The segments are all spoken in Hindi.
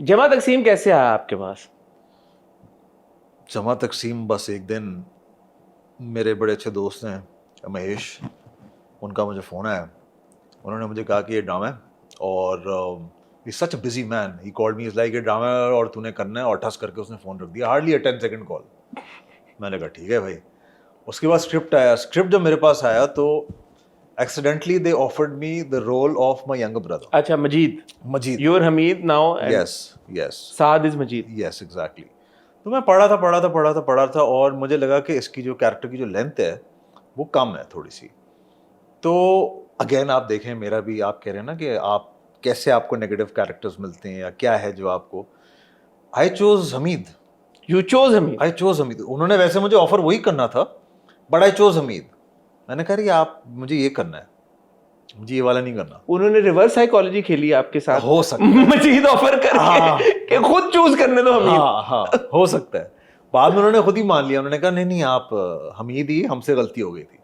जमा तकसीम कैसे आया आपके पास? जमा तकसीम बस एक दिन मेरे बड़े अच्छे दोस्त हैं महेश, उनका मुझे फ़ोन आया। उन्होंने मुझे कहा कि ये ड्रामा है और he such a busy man, he called me, is like ये ड्रामा है और तूने करना है, और ठस करके उसने फ़ोन रख दिया। हार्डली अ 10 सेकंड कॉल। मैंने कहा ठीक है भाई। उसके बाद स्क्रिप्ट आया। स्क्रिप्ट जब मेरे पास आया तो accidentally they offered me the role of my younger brother अच्छा, Majeed. Majeed. Your Hameed now and yes yes Saad is Majeed. Yes exactly. तो मैं पढ़ा था और मुझे लगा कि इसकी जो कैरेक्टर की जो लेंथ है वो कम है थोड़ी सी। तो अगेन आप देखें, मेरा भी, आप कह रहे हैं ना कि आप कैसे आपको नेगेटिव कैरेक्टर्स मिलते हैं या क्या है जो आपको, I chose Hamid. You chose Hamid. I chose Hamid. उन्होंने वैसे मुझे ऑफर वही करना था, बट आई चोज हमीद। मैंने कहा यार आप, मुझे ये करना है, मुझे ये वाला नहीं करना। उन्होंने रिवर्स साइकोलॉजी खेली आपके साथ, हो सकता है। मजीद ऑफर करके कि खुद चूज करने दो हमीद। हाँ हो सकता है। बाद में उन्होंने खुद ही मान लिया। उन्होंने कहा नहीं नहीं आप हमीद ही, हमसे गलती हो गई थी।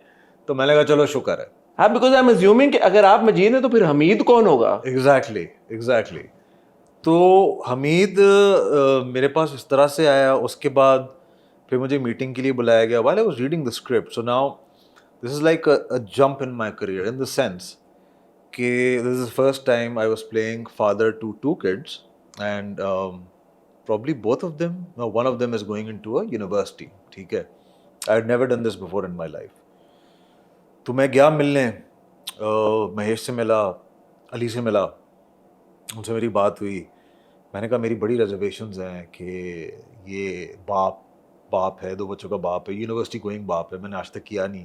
तो मैंने कहा चलो शुक्र है। हाँ, बिकॉज आई एम अज्यूमिंग कि अगर आप मजीद हैं तो फिर हमीद कौन होगा? एग्जैक्टली। तो हमीद मेरे पास इस तरह से आया। उसके बाद फिर मुझे मीटिंग के लिए बुलाया गया while I was reading the script. So now this is like a jump in my career in the sense कि this is first time I was playing father to two kids and probably both of them, no, one of them is going into a university. ठीक है, I had never done this before in my life. तो मैं गया मिलने, महेश से मिला, अली से मिला, उनसे मेरी बात हुई। मैंने कहा मेरी बड़ी रिजर्वेशंस हैं कि ये बाप है, 2 बच्चों का बाप है, यूनिवर्सिटी गोइंग बाप है। मैंने आज तक किया नहीं,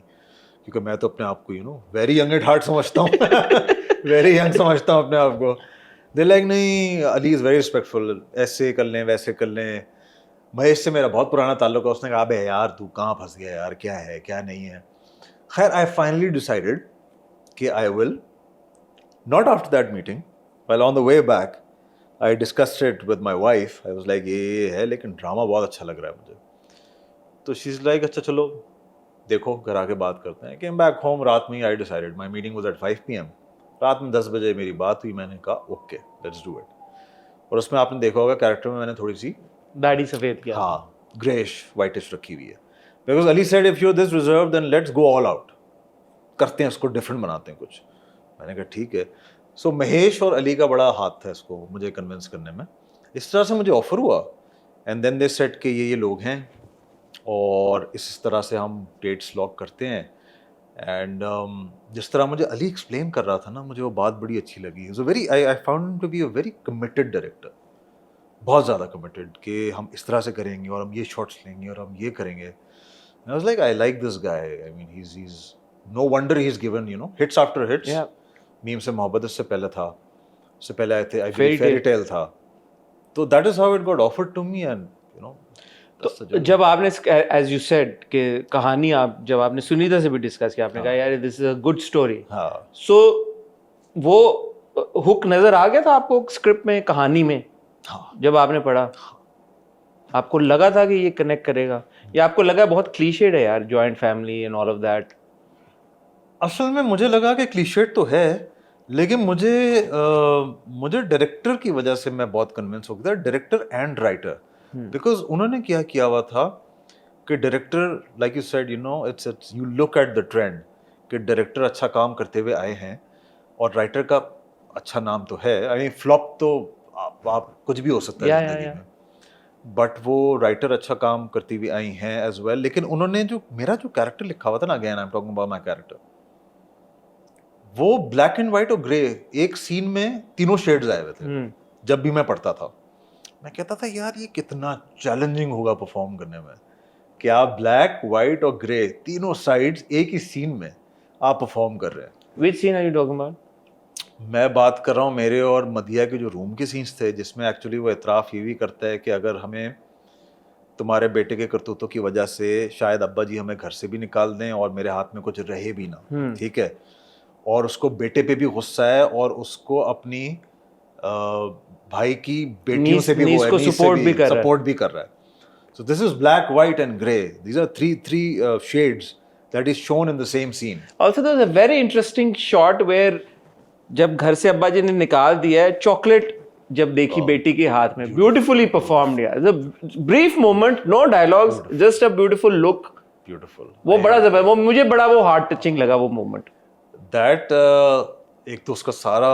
क्योंकि मैं तो अपने आप को वेरी यंग एट हार्ट समझता हूँ वेरी यंग समझता हूँ अपने आप को। दे लाइक नहीं, अली इज़ वेरी रिस्पेक्टफुल, ऐसे कर लें वैसे कर लें। महेश से मेरा बहुत पुराना ताल्लुक है। उसने कहा अबे यार तू कहाँ फंस गया यार, क्या है क्या नहीं है। खैर आई फाइनली डिसाइडेड कि I will not after that meeting, while on the way back I discussed it with my wife. I was like ये है, लेकिन ड्रामा बहुत अच्छा लग रहा है मुझे। तो शी इज़ लाइक अच्छा चलो देखो, घर आके बात करते हैं। केम बैक होम, रात में ही I decided, my meeting was at 5 PM। रात में 10 बजे मेरी बात हुई। मैंने कहा ओके लेट्स डू इट। और उसमें आपने देखा होगा कैरेक्टर में मैंने थोड़ी सी दाढ़ी सफेद किया। हाँ ग्रेश वाइटिश रखी हुई है, because Ali said if you this reserve then let's go all out, करते हैं उसको डिफरेंट बनाते हैं कुछ। मैंने कहा ठीक है। सो महेश और अली का बड़ा हाथ था इसको मुझे कन्विंस करने में। इस तरह से मुझे ऑफर हुआ एंड देन दे सेड कि ये लोग हैं और इस तरह से हम डेट्स लॉक करते हैं। एंड जिस तरह मुझे अली एक्सप्लेन कर रहा था ना, मुझे वो बात बड़ी अच्छी लगी। So very I found him to be a very committed director, बहुत ज़्यादा कमिटेड कि हम इस तरह से करेंगे और हम ये शॉट्स लेंगे और हम ये करेंगे। I was like I like this guy. I mean he is no wonder he is given hits after hits. मीम से मोहब्बत इससे पहले था, उससे पहले आए थे आई फेरी टेल था। तो that is how it got offered to me and तो जब आपने एज यू सेड कि कहानी आप जब आपने सुनीता से भी डिस्कस किया, आपने कहा यार this is a good story, so वो हुक नजर आ गया था आपको स्क्रिप्ट में, कहानी में? जब आपने पढ़ा आपको लगा था कि ये कनेक्ट करेगा, या आपको लगा बहुत क्लीशेड है यार, joint family and all of that? असल में मुझे लगा कि क्लीशेड तो है, लेकिन मुझे डायरेक्टर की वजह से मैं बहुत कन्विंस हो गया था, डायरेक्टर एंड राइटर। बिकॉज उन्होंने क्या किया हुआ था कि director like you said it's you look at the trend कि डायरेक्टर अच्छा काम करते हुए आए हैं और राइटर का अच्छा नाम तो है। आई मीन फ्लॉप तो आप कुछ भी हो सकता है जिंदगी में, बट वो राइटर अच्छा काम करती हुई आई हैं एज वेल। लेकिन उन्होंने जो मेरा जो कैरेक्टर लिखा हुआ था ना, again I am talking about my character, वो ब्लैक एंड व्हाइट और ग्रे, एक सीन में तीनों शेड्स आए हुए थे। जब भी मैं पढ़ता था मैं कहता था यार ये कितना चैलेंजिंग होगा परफॉर्म करने में कि आप ब्लैक व्हाइट और ग्रे तीनों साइड्स एक ही सीन में आप परफॉर्म कर रहे हैं। Which scene are you talking about? मैं बात कर रहा हूँ मेरे और मदिया के जो रूम के सीन्स थे, जिसमें एक्चुअली वो इतराफ़ ये भी करता है कि अगर हमें तुम्हारे बेटे के करतूतों की वजह से शायद अब्बा जी हमें घर से भी निकाल दें और मेरे हाथ में कुछ रहे भी ना, ठीक है, और उसको बेटे पे भी गुस्सा है और उसको अपनी भाई की बेटियों से भी वो सपोर्ट भी कर रहा है। So this is black, white and grey. These are three shades that is shown in the same scene. Also there was a very interesting shot where जब घर से अब्बा जी ने निकाल दिया है, चॉकलेट जब देखी बेटी के हाथ में, ब्यूटीफुली परफॉर्म्ड यार, the brief moment, no dialogues, just a beautiful look, beautiful, वो बड़ा जबरदस्त, वो मुझे बड़ा वो हार्ट टचिंग लगा वो मोमेंट। दैट एक तो उसका सारा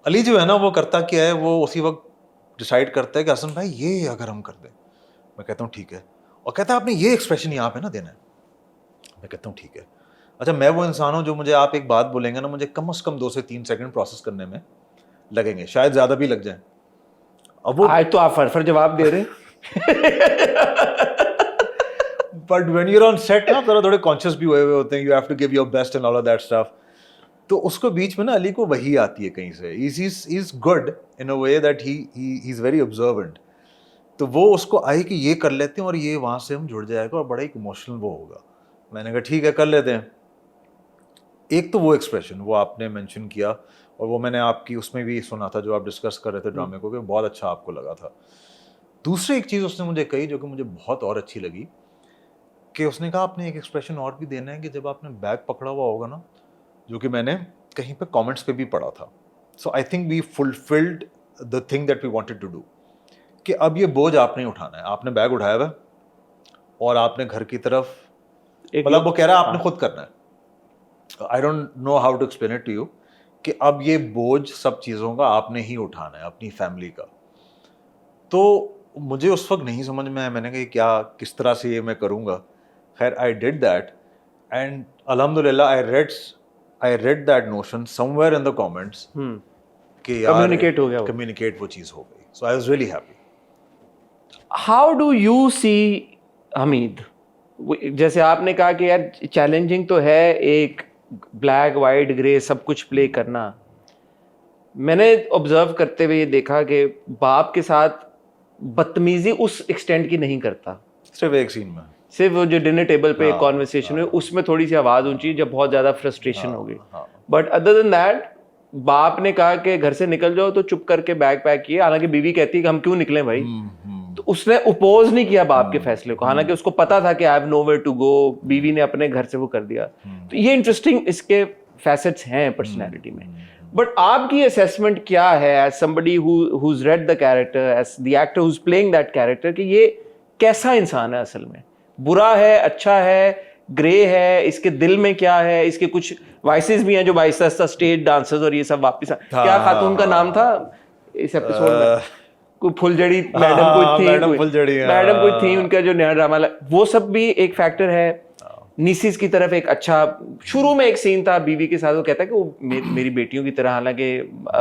अली जो है ना वो करता क्या है, वो उसी वक्त डिसाइड करता है कि हसन भाई ये अगर हम कर दें, मैं कहता हूँ ठीक है, और कहता है आपने ये एक्सप्रेशन यहाँ पे ना देना है, मैं कहता हूँ ठीक है। अच्छा मैं वो इंसान हूँ जो मुझे आप एक बात बोलेंगे ना, मुझे कम से कम 2 से 3 सेकंड प्रोसेस करने में लगेंगे, शायद ज़्यादा भी लग जाए। अब वो आज तो आप फरफर जवाब दे रहे हैं। But when you are on set ना थोड़े कॉन्शियस भी हुए होते हैं, you have to give your best and all of that stuff. तो उसको बीच में ना अली को वही आती है कहीं से, is good in a way that he is very observant. तो वो उसको आई कि ये कर लेते हैं और ये वहाँ से हम जुड़ जाएगा और बड़ा एक इमोशनल वो होगा। मैंने कहा ठीक है कर लेते हैं। एक तो वो एक्सप्रेशन वो आपने मेंशन किया, और वो मैंने आपकी उसमें भी सुना था जो आप डिस्कस कर रहे थे ड्रामे को, कि बहुत अच्छा आपको लगा था। दूसरी एक चीज़ उसने मुझे कही जो कि मुझे बहुत और अच्छी लगी, कि उसने कहा आपने एक एक्सप्रेशन और भी देना है कि जब आपने बैग पकड़ा हुआ होगा ना, जो कि मैंने कहीं पे कमेंट्स पे भी पढ़ा था। So I think we fulfilled the thing that we wanted to do, कि अब ये बोझ आपने उठाना है, आपने बैग उठाया हुआ और आपने घर की तरफ, मतलब वो कह रहा है आपने खुद करना है। I don't know how to explain it to you, कि अब ये बोझ सब चीज़ों का आपने ही उठाना है, अपनी फैमिली का। तो मुझे उस वक्त नहीं समझ में आया, मैंने कहा क्या किस तरह से ये मैं करूँगा। खैर आई डिड दैट, एंड अल्हम्दुलिल्लाह I read that notion somewhere in the comments कि यार कम्युनिकेट वो चीज़ हो गई। So I was really happy. How do you see Hameed? जैसे आपने कहा कि यार चैलेंजिंग तो है, एक ब्लैक वाइट ग्रे सब कुछ प्ले करना। मैंने ऑब्जर्व करते हुए ये देखा कि बाप के साथ बदतमीजी उस एक्सटेंड की नहीं करता, सिर्फ एक सीन में, सिर्फ वो जो डिनर टेबल पे एक कॉन्वर्सेशन हुई उसमें थोड़ी सी आवाज़ ऊंची जब बहुत ज़्यादा फ्रस्ट्रेशन हो गई। बट अदर देन दैट बाप ने कहा कि घर से निकल जाओ तो चुप करके बैग पैक किए, हालांकि बीवी कहती है कि हम क्यों निकले भाई, तो उसने अपोज नहीं किया बाप के फैसले को, हालांकि उसको पता था कि I have nowhere to go, बीवी ने अपने घर से वो कर दिया। तो ये इंटरेस्टिंग इसके फैसेट्स हैं पर्सनैलिटी में। बट आपकी असेसमेंट क्या है as somebody who's read the character, as the actor who's playing that character, कि ये कैसा इंसान है असल में, बुरा है, अच्छा है, ग्रे है, इसके दिल में क्या है, इसके कुछ वाइसेस भी हैं जो आहिस्ता आहिस्ता स्टेज डांसर्स और ये सब वापस क्या खातून का नाम था इस एपिसोड में, कोई फुलझड़ी मैडम कोई थी, मैडम कोई थी, उनका जो नया ड्रामा वो सब भी एक फैक्टर है। नीसिस की तरफ एक अच्छा शुरू में एक सीन था बीवी के साथ, वो कहता है कि वो मेरी बेटियों की तरह, हालांकि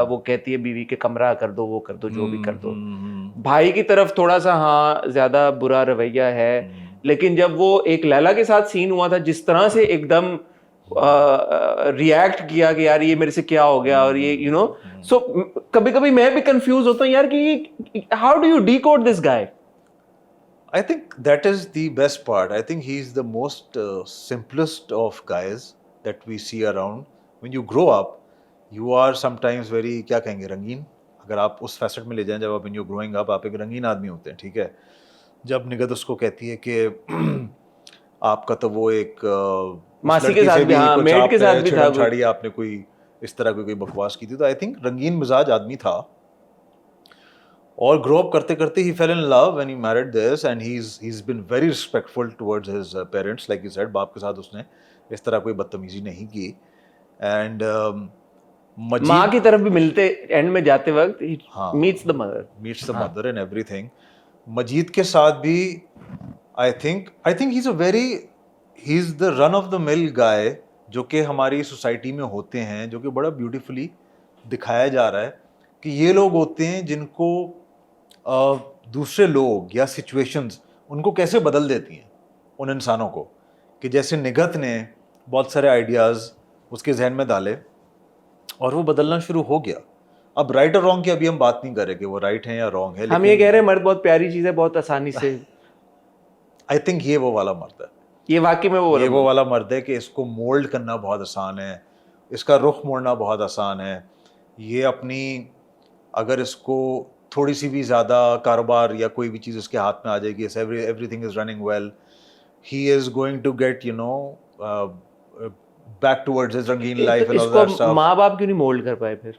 वो कहती है बीवी के कमरा कर दो, वो कर दो, जो भी कर दो। भाई की तरफ थोड़ा सा हाँ ज्यादा बुरा रवैया है, लेकिन जब वो एक लैला के साथ सीन हुआ था, जिस तरह से एकदम रिएक्ट किया कि यार ये मेरे से क्या हो गया, और ये यू नो, सो कभी कभी मैं भी कंफ्यूज होता हूँ यार कि how do you decode this guy. I think that is the best part. I think he's the most simplest of guys that we see around. When you grow up, you are sometimes very, क्या कहेंगे, रंगीन। अगर आप उस फैसेट में ले जाएं, जब आप when you're growing up, आप एक रंगीन आदमी होते हैं, ठीक है। जब निगत उसको कहती है कि आपका तो वो एक मासी के साथ भी, हाँ, मेड के साथ भी था, छाड़ी आपने कोई इस तरह कोई बकवास की थी, तो आई थिंक रंगीन मिजाज आदमी था। और ग्रो अप करते करते he fell in love when he married this, and he is been very respectful towards his parents, like you said, बाप के साथ उसने इस तरह कोई बदतमीजी नहीं की। एंड माँ की तरफ भी मिलते एंड में जाते वक्त, meets the mother and everything. Majeed के साथ भी I think he is the run of the mill guy, जो कि हमारी सोसाइटी में होते हैं, जो कि बड़ा ब्यूटीफुली दिखाया जा रहा है कि ये लोग होते हैं जिनको दूसरे लोग या सिचुएशंस उनको कैसे बदल देती हैं उन इंसानों को, कि जैसे निगत ने बहुत सारे आइडियाज़ उसके जहन में डाले और वो बदलना शुरू हो गया। अब राइट और रॉन्ग की अभी हम बात नहीं कर रहे कि वो राइट है या रॉन्ग है, हम ये कह रहे हैं मर्द बहुत प्यारी चीज़ है, बहुत आसानी से आई थिंक ये वो वाला मर्द है, ये वाकई में वो वाला मर्द है कि इसको मोल्ड करना बहुत आसान है, इसका रुख मोड़ना बहुत आसान है। ये अपनी, अगर इसको थोड़ी सी भी ज़्यादा कारोबार या कोई भी चीज़ इसके हाथ में आ जाएगी, everything is running well, he is going to get you know back towards his रंगीन life and all that stuff. माँ बाप क्यों नहीं मोल्ड कर पाए फिर?